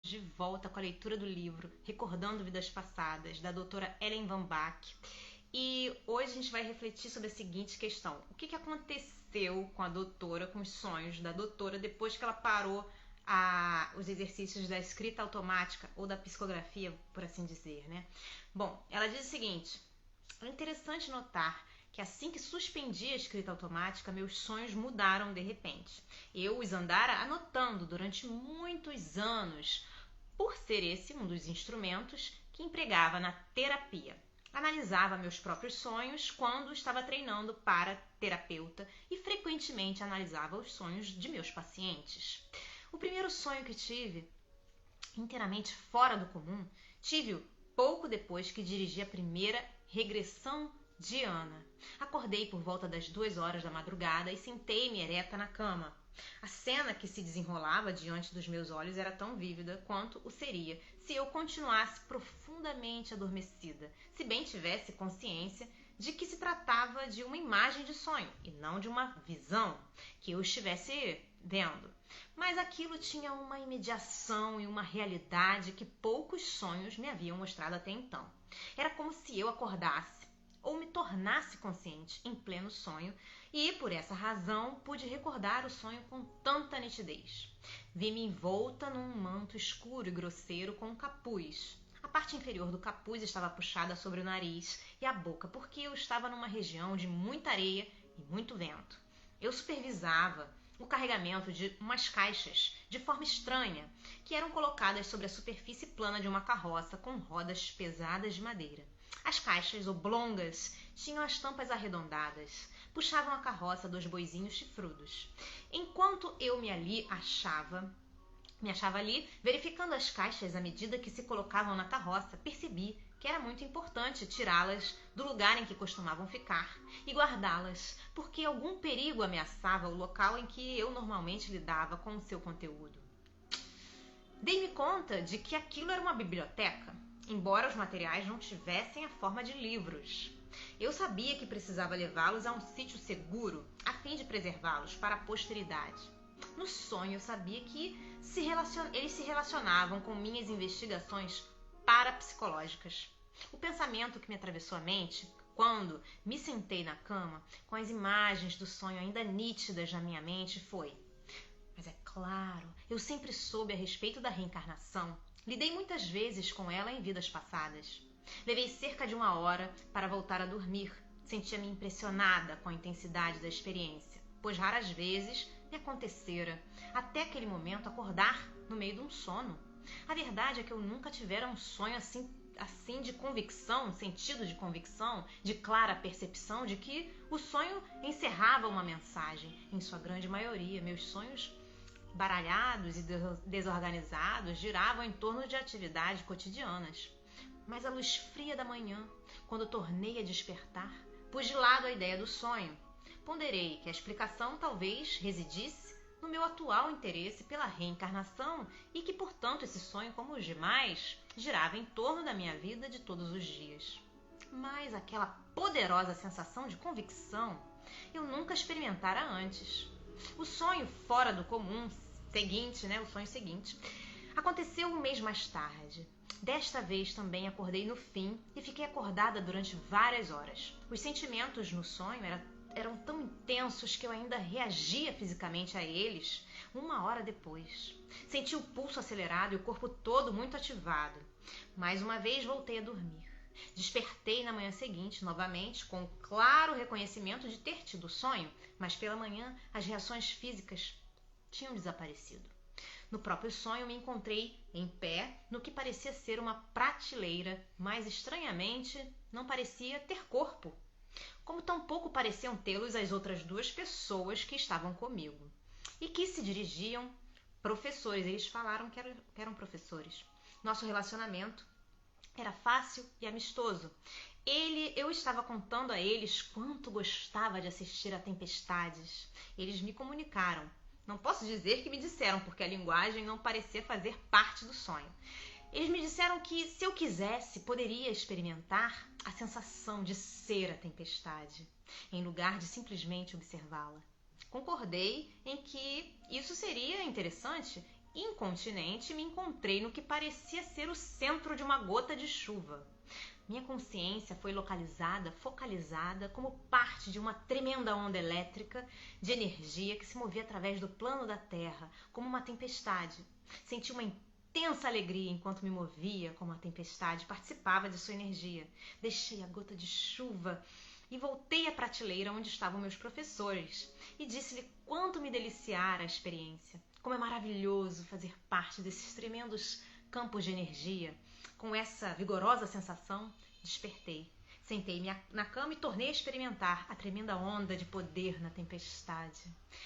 De volta com a leitura do livro Recordando Vidas Passadas, da doutora Ellen Van Bach. E hoje a gente vai refletir sobre a seguinte questão: o que aconteceu com a doutora, com os sonhos da doutora, depois que ela parou os exercícios da escrita automática ou da psicografia, por assim dizer, né? Bom, ela diz o seguinte: é interessante notar que assim que suspendi a escrita automática, meus sonhos mudaram de repente. Eu os andara anotando durante muitos anos, por ser esse um dos instrumentos que empregava na terapia. Analisava meus próprios sonhos quando estava treinando para terapeuta e frequentemente analisava os sonhos de meus pacientes. O primeiro sonho que tive, inteiramente fora do comum, tive-o pouco depois que dirigi a primeira regressão de Ana. Acordei por volta das 2 horas da madrugada e sentei-me ereta na cama. A cena que se desenrolava diante dos meus olhos era tão vívida quanto o seria se eu continuasse profundamente adormecida, se bem tivesse consciência de que se tratava de uma imagem de sonho e não de uma visão que eu estivesse vendo. Mas aquilo tinha uma imediação e uma realidade que poucos sonhos me haviam mostrado até então. Era como se eu acordasse ou me tornasse consciente em pleno sonho, e por essa razão pude recordar o sonho com tanta nitidez. Vi-me envolta num manto escuro e grosseiro com um capuz. A parte inferior do capuz estava puxada sobre o nariz e a boca, porque eu estava numa região de muita areia e muito vento. Eu supervisava o carregamento de umas caixas de forma estranha, que eram colocadas sobre a superfície plana de uma carroça com rodas pesadas de madeira. As caixas oblongas tinham as tampas arredondadas, puxavam a carroça dos boizinhos chifrudos. Enquanto eu me achava ali, verificando as caixas à medida que se colocavam na carroça, percebi que era muito importante tirá-las do lugar em que costumavam ficar e guardá-las, porque algum perigo ameaçava o local em que eu normalmente lidava com o seu conteúdo. Dei-me conta de que aquilo era uma biblioteca, embora os materiais não tivessem a forma de livros. Eu sabia que precisava levá-los a um sítio seguro, a fim de preservá-los para a posteridade. No sonho eu sabia que eles se relacionavam com minhas investigações parapsicológicas. O pensamento que me atravessou a mente quando me sentei na cama, com as imagens do sonho ainda nítidas na minha mente, foi: mas é claro, eu sempre soube a respeito da reencarnação. Lidei muitas vezes com ela em vidas passadas. Levei cerca de 1 hora para voltar a dormir. Sentia-me impressionada com a intensidade da experiência, pois raras vezes me acontecera, até aquele momento, acordar no meio de um sono. A verdade é que eu nunca tivera um sonho assim de convicção, sentido de convicção, de clara percepção de que o sonho encerrava uma mensagem. Em sua grande maioria, meus sonhos baralhados e desorganizados giravam em torno de atividades cotidianas. Mas a luz fria da manhã, quando tornei a despertar, pus de lado a ideia do sonho. Ponderei que a explicação talvez residisse no meu atual interesse pela reencarnação e que, portanto, esse sonho, como os demais, girava em torno da minha vida de todos os dias. Mas aquela poderosa sensação de convicção eu nunca experimentara antes. O sonho fora do comum o sonho seguinte, aconteceu 1 mês mais tarde. Desta vez também acordei no fim e fiquei acordada durante várias horas. Os sentimentos no sonho eram tão intensos que eu ainda reagia fisicamente a eles 1 hora depois. Senti o pulso acelerado e o corpo todo muito ativado. Mais uma vez voltei a dormir. Despertei na manhã seguinte, novamente, com o claro reconhecimento de ter tido o sonho, mas pela manhã as reações físicas tinham desaparecido. No próprio sonho me encontrei em pé no que parecia ser uma prateleira, mas estranhamente não parecia ter corpo, como tampouco pareciam tê-los as outras 2 pessoas que estavam comigo e que se dirigiam professores. Eles falaram que eram professores. Nosso relacionamento era fácil e amistoso. Eu estava contando a eles quanto gostava de assistir a tempestades. Eles me comunicaram. Não posso dizer que me disseram, porque a linguagem não parecia fazer parte do sonho. Eles me disseram que, se eu quisesse, poderia experimentar a sensação de ser a tempestade, em lugar de simplesmente observá-la. Concordei em que isso seria interessante incontinente, me encontrei no que parecia ser o centro de uma gota de chuva. Minha consciência foi focalizada como parte de uma tremenda onda elétrica de energia que se movia através do plano da Terra, como uma tempestade. Senti uma intensa alegria enquanto me movia como a tempestade, participava de sua energia. Deixei a gota de chuva e voltei à prateleira onde estavam meus professores e disse-lhe quanto me deliciara a experiência. Como é maravilhoso fazer parte desses tremendos campos de energia. Com essa vigorosa sensação, despertei. Sentei-me na cama e tornei a experimentar a tremenda onda de poder na tempestade.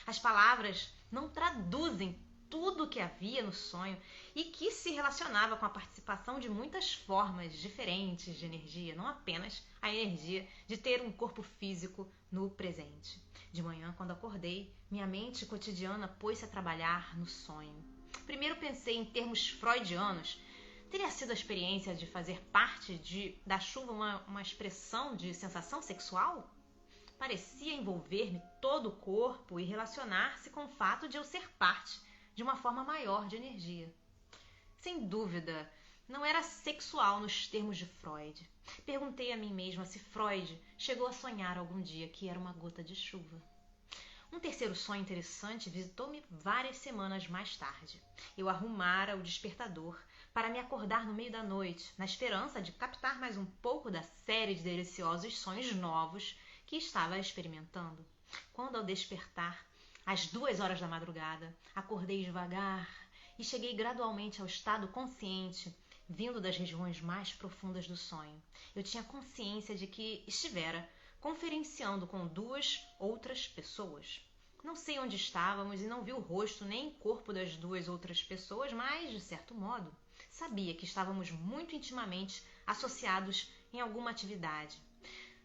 As palavras não traduzem tudo o que havia no sonho e que se relacionava com a participação de muitas formas diferentes de energia, não apenas a energia de ter um corpo físico no presente. De manhã, quando acordei, minha mente cotidiana pôs-se a trabalhar no sonho. Primeiro pensei em termos freudianos. Teria sido a experiência de fazer parte da chuva uma expressão de sensação sexual? Parecia envolver-me todo o corpo e relacionar-se com o fato de eu ser parte de uma forma maior de energia. Sem dúvida, não era sexual nos termos de Freud. Perguntei a mim mesma se Freud chegou a sonhar algum dia que era uma gota de chuva. Um terceiro sonho interessante visitou-me várias semanas mais tarde. Eu arrumara o despertador para me acordar no meio da noite, na esperança de captar mais um pouco da série de deliciosos sonhos novos que estava experimentando. Quando ao despertar, às 2 horas da madrugada, acordei devagar e cheguei gradualmente ao estado consciente, vindo das regiões mais profundas do sonho. Eu tinha consciência de que estivera conferenciando com 2 outras pessoas. Não sei onde estávamos e não vi o rosto nem o corpo das 2 outras pessoas, mas, de certo modo, sabia que estávamos muito intimamente associados em alguma atividade.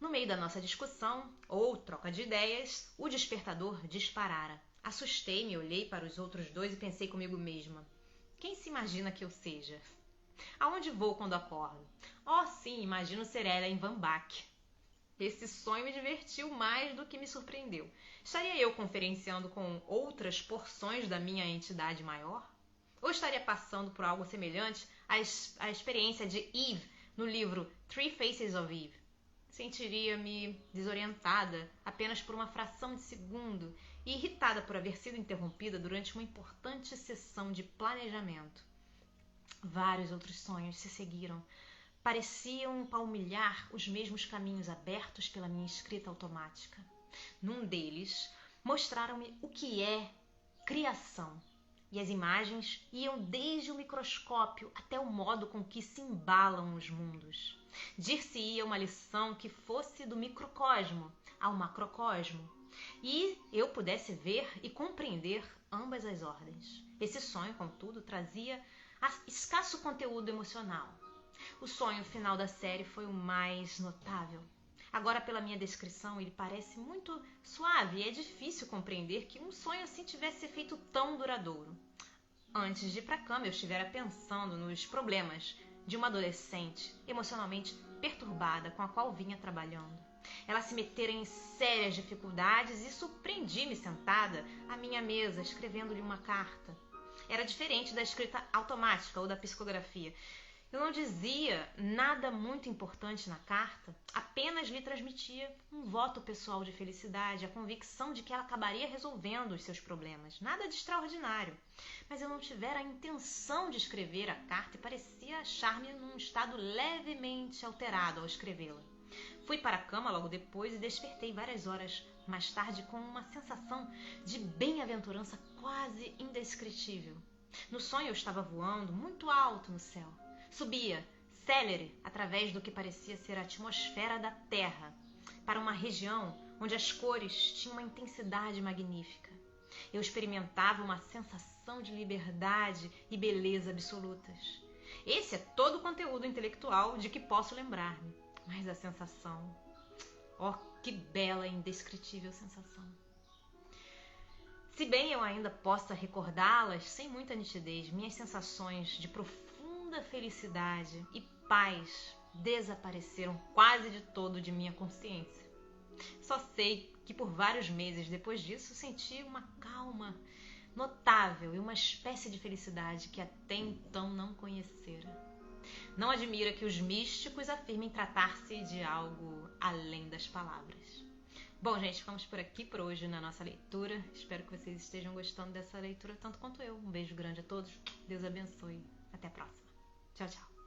No meio da nossa discussão, ou troca de ideias, o despertador disparara. Assustei-me, olhei para os outros 2 e pensei comigo mesma: quem se imagina que eu seja? Aonde vou quando acordo? Oh, sim, imagino ser Ellen Vanbach. Esse sonho me divertiu mais do que me surpreendeu. Estaria eu conferenciando com outras porções da minha entidade maior? Ou estaria passando por algo semelhante à experiência de Eve no livro Three Faces of Eve? Sentiria-me desorientada apenas por uma fração de segundo e irritada por haver sido interrompida durante uma importante sessão de planejamento. Vários outros sonhos se seguiram. Pareciam palmilhar os mesmos caminhos abertos pela minha escrita automática. Num deles, mostraram-me o que é criação. E as imagens iam desde o microscópio até o modo com que se embalam os mundos. Dir-se-ia uma lição que fosse do microcosmo ao macrocosmo, e eu pudesse ver e compreender ambas as ordens. Esse sonho, contudo, trazia escasso conteúdo emocional. O sonho final da série foi o mais notável. Agora, pela minha descrição, ele parece muito suave e é difícil compreender que um sonho assim tivesse efeito tão duradouro. Antes de ir para a cama, eu estivera pensando nos problemas de uma adolescente emocionalmente perturbada com a qual vinha trabalhando. Ela se metera em sérias dificuldades e surpreendi-me sentada à minha mesa, escrevendo-lhe uma carta. Era diferente da escrita automática ou da psicografia. Eu não dizia nada muito importante na carta, apenas lhe transmitia um voto pessoal de felicidade, a convicção de que ela acabaria resolvendo os seus problemas. Nada de extraordinário. Mas eu não tivera a intenção de escrever a carta e parecia achar-me num estado levemente alterado ao escrevê-la. Fui para a cama logo depois e despertei várias horas mais tarde com uma sensação de bem-aventurança quase indescritível. No sonho eu estava voando muito alto no céu. Subia, célere, através do que parecia ser a atmosfera da Terra, para uma região onde as cores tinham uma intensidade magnífica. Eu experimentava uma sensação de liberdade e beleza absolutas. Esse é todo o conteúdo intelectual de que posso lembrar-me. Mas a sensação... Oh, que bela e indescritível sensação! Se bem eu ainda possa recordá-las sem muita nitidez, minhas sensações de profunda felicidade e paz desapareceram quase de todo de minha consciência. Só sei que por vários meses depois disso senti uma calma notável e uma espécie de felicidade que até então não conhecera. Não admira que os místicos afirmem tratar-se de algo além das palavras. Bom, gente, ficamos por aqui por hoje na nossa leitura. Espero que vocês estejam gostando dessa leitura tanto quanto eu. Um beijo grande a todos. Deus abençoe. Até a próxima. Tchau, tchau.